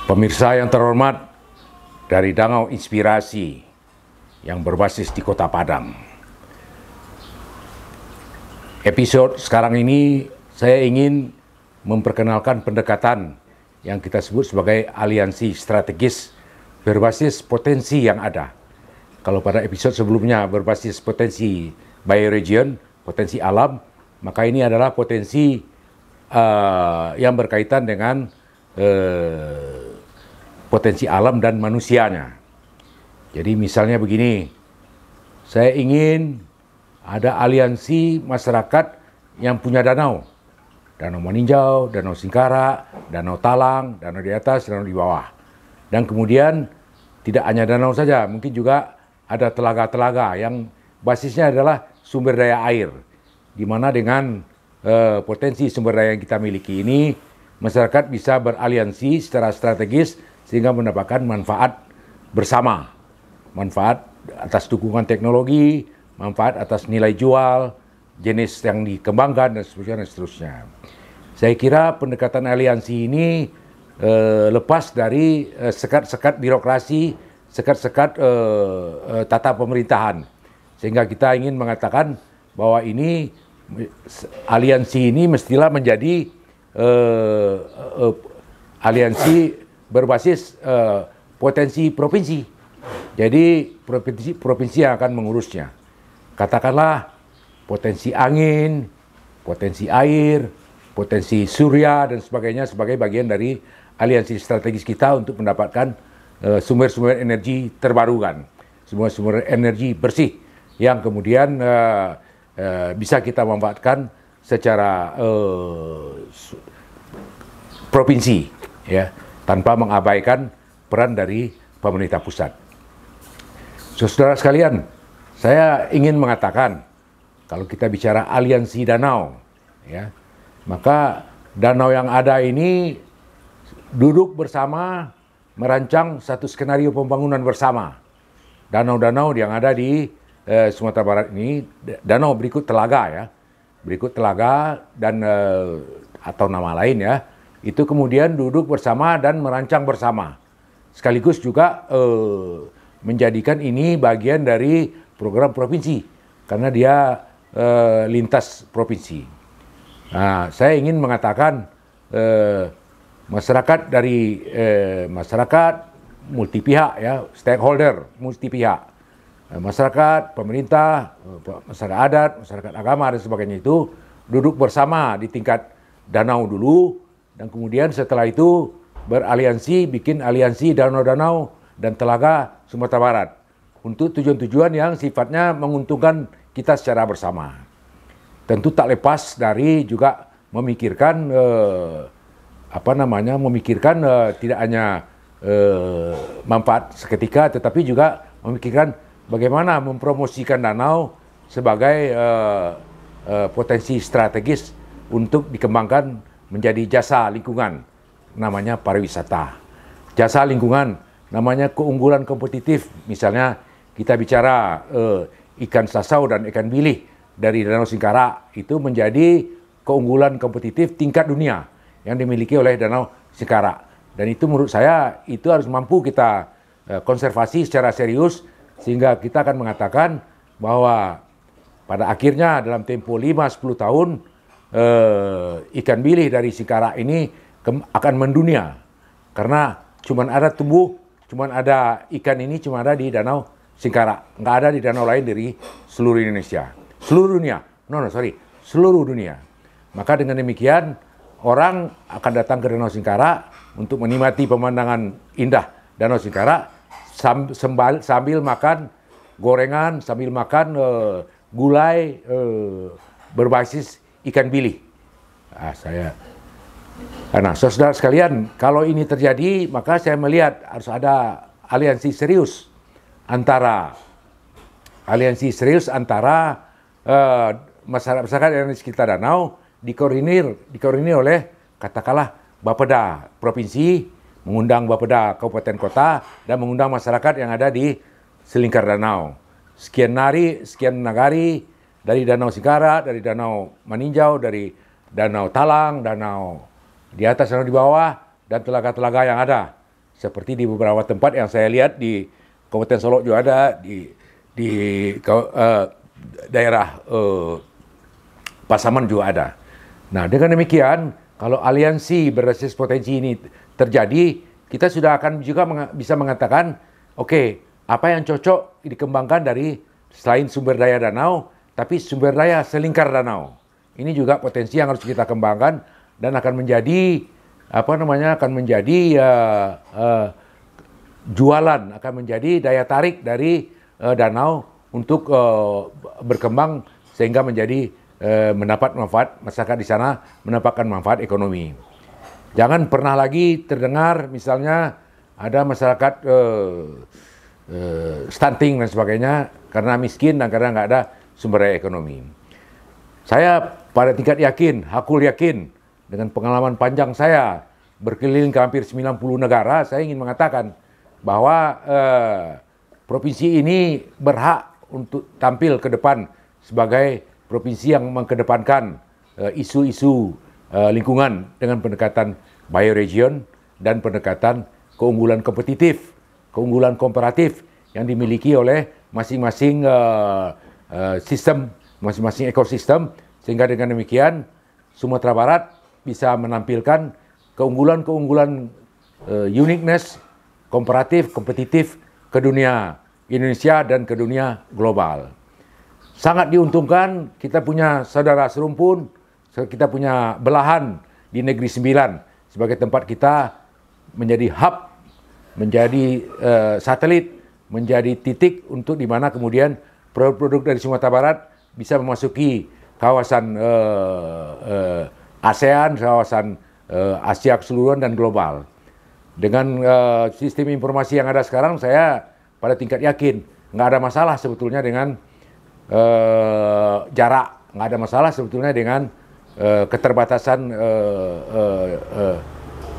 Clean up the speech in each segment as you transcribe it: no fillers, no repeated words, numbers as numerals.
Pemirsa yang terhormat dari Danau Inspirasi yang berbasis di Kota Padang. Episode sekarang ini saya ingin memperkenalkan pendekatan yang kita sebut sebagai aliansi strategis berbasis potensi yang ada. Kalau pada episode sebelumnya berbasis potensi bioregion, potensi alam, maka ini adalah potensi yang berkaitan dengan potensi alam dan manusianya. Jadi misalnya begini, saya ingin ada aliansi masyarakat yang punya danau. Danau Maninjau, Danau Singkarak, Danau Talang, danau di atas, danau di bawah. Dan kemudian tidak hanya danau saja, mungkin juga ada telaga-telaga yang basisnya adalah sumber daya air. Di mana dengan potensi sumber daya yang kita miliki ini, masyarakat bisa beraliansi secara strategis sehingga mendapatkan manfaat bersama. Manfaat atas dukungan teknologi, manfaat atas nilai jual, jenis yang dikembangkan, dan seterusnya. Saya kira pendekatan aliansi ini lepas dari sekat-sekat birokrasi, sekat-sekat tata pemerintahan. Sehingga kita ingin mengatakan bahwa ini aliansi ini mestilah menjadi aliansi berbasis potensi provinsi. Jadi provinsi yang akan mengurusnya. Katakanlah potensi angin, potensi air, potensi surya dan sebagainya sebagai bagian dari aliansi strategis kita untuk mendapatkan sumber-sumber energi terbarukan, sumber-sumber energi bersih yang kemudian bisa kita manfaatkan secara provinsi, ya, tanpa mengabaikan peran dari pemerintah pusat. Saudara sekalian, saya ingin mengatakan kalau kita bicara aliansi danau, ya, maka danau yang ada ini duduk bersama merancang satu skenario pembangunan bersama. Danau-danau yang ada di Sumatera Barat ini, danau berikut telaga, ya, berikut telaga dan atau nama lain, ya, itu kemudian duduk bersama dan merancang bersama. Sekaligus juga menjadikan ini bagian dari program provinsi karena dia lintas provinsi. Nah, saya ingin mengatakan masyarakat dari masyarakat multi pihak, ya, stakeholder multi pihak, masyarakat, pemerintah, masyarakat adat, masyarakat agama dan sebagainya itu duduk bersama di tingkat danau dulu, dan kemudian setelah itu beraliansi, bikin aliansi danau-danau dan telaga Sumatera Barat untuk tujuan-tujuan yang sifatnya menguntungkan kita secara bersama. Tentu tak lepas dari juga memikirkan memikirkan tidak hanya manfaat seketika, tetapi juga memikirkan bagaimana mempromosikan danau sebagai potensi strategis untuk dikembangkan menjadi jasa lingkungan, namanya pariwisata. Jasa lingkungan namanya keunggulan kompetitif. Misalnya kita bicara ikan sasau dan ikan bilih dari Danau Singkarak itu menjadi keunggulan kompetitif tingkat dunia yang dimiliki oleh Danau Singkarak. Dan itu menurut saya itu harus mampu kita konservasi secara serius sehingga kita akan mengatakan bahwa pada akhirnya dalam tempo 5-10 tahun ikan bilih dari Singkarak ini akan mendunia karena cuman ada ikan ini cuma ada di Danau Singkarak, nggak ada di danau lain dari seluruh Indonesia, seluruh dunia. Maka dengan demikian orang akan datang ke Danau Singkarak untuk menikmati pemandangan indah Danau Singkarak sambil makan gorengan, sambil makan gulai berbasis ikan bilih. Nah, saudara sekalian, kalau ini terjadi, maka saya melihat harus ada aliansi serius antara masyarakat yang di sekitar danau dikoordinir oleh katakanlah Bapeda provinsi, mengundang Bapeda kabupaten kota dan mengundang masyarakat yang ada di selingkar danau. Sekian nagari dari Danau Singkarak, dari Danau Maninjau, dari Danau Talang, danau di atas, danau di bawah, dan telaga-telaga yang ada. seperti di beberapa tempat yang saya lihat di Kabupaten Solok juga ada, di daerah Pasaman juga ada. Nah, dengan demikian, kalau aliansi berbasis potensi ini terjadi, kita sudah akan juga bisa mengatakan, oke, apa yang cocok dikembangkan dari selain sumber daya danau, tapi sumber daya selingkar danau. Ini juga potensi yang harus kita kembangkan dan akan menjadi jualan, akan menjadi daya tarik dari danau untuk berkembang sehingga menjadi mendapat manfaat, masyarakat di sana mendapatkan manfaat ekonomi. Jangan pernah lagi terdengar misalnya ada masyarakat stunting dan sebagainya karena miskin dan karena nggak ada sumber daya ekonomi. Saya pada tingkat yakin, hakul yakin dengan pengalaman panjang saya berkeliling ke hampir 90 negara, saya ingin mengatakan bahwa provinsi ini berhak untuk tampil ke depan sebagai provinsi yang mengedepankan isu-isu lingkungan dengan pendekatan bioregion dan pendekatan keunggulan kompetitif, keunggulan komparatif yang dimiliki oleh masing-masing sistem, masing-masing ekosistem, sehingga dengan demikian Sumatera Barat bisa menampilkan keunggulan-keunggulan uniqueness, komparatif, kompetitif ke dunia Indonesia dan ke dunia global. Sangat diuntungkan kita punya saudara serumpun, kita punya belahan di Negeri Sembilan sebagai tempat kita menjadi hub, menjadi satelit, menjadi titik untuk di mana kemudian produk-produk dari Sumatera Barat bisa memasuki kawasan ASEAN, kawasan Asia keseluruhan dan global. Dengan sistem informasi yang ada sekarang, saya pada tingkat yakin nggak ada masalah sebetulnya dengan jarak, nggak ada masalah sebetulnya dengan keterbatasan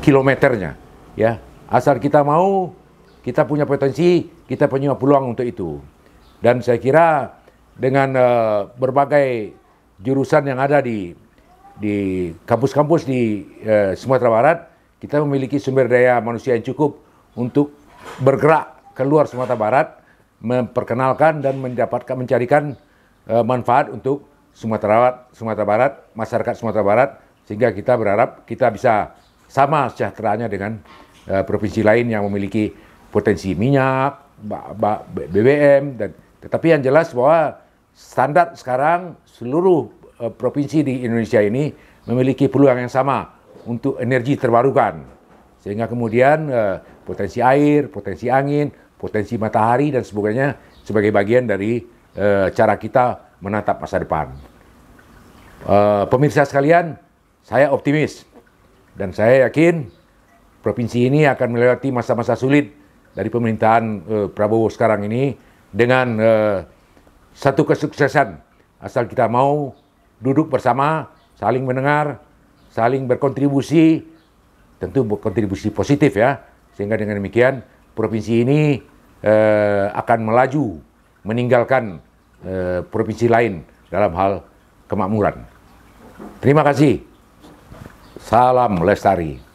kilometernya, ya. Asal kita mau, kita punya potensi, kita punya peluang untuk itu. Dan saya kira dengan berbagai jurusan yang ada di kampus-kampus di Sumatera Barat, kita memiliki sumber daya manusia yang cukup untuk bergerak keluar Sumatera Barat, memperkenalkan dan mencarikan manfaat untuk Sumatera Barat, masyarakat Sumatera Barat, sehingga kita berharap kita bisa sama sejahteranya dengan provinsi lain yang memiliki potensi minyak, BBM, tetapi yang jelas bahwa standar sekarang seluruh provinsi di Indonesia ini memiliki peluang yang sama untuk energi terbarukan, sehingga kemudian potensi air, potensi angin, potensi matahari dan sebagainya sebagai bagian dari cara kita menatap masa depan. Pemirsa sekalian, saya optimis dan saya yakin provinsi ini akan melewati masa-masa sulit dari pemerintahan Prabowo sekarang ini dengan satu kesuksesan, asal kita mau duduk bersama, saling mendengar, saling berkontribusi, tentu berkontribusi positif ya, sehingga dengan demikian provinsi ini akan melaju meninggalkan provinsi lain dalam hal kemakmuran. Terima kasih. Salam Lestari.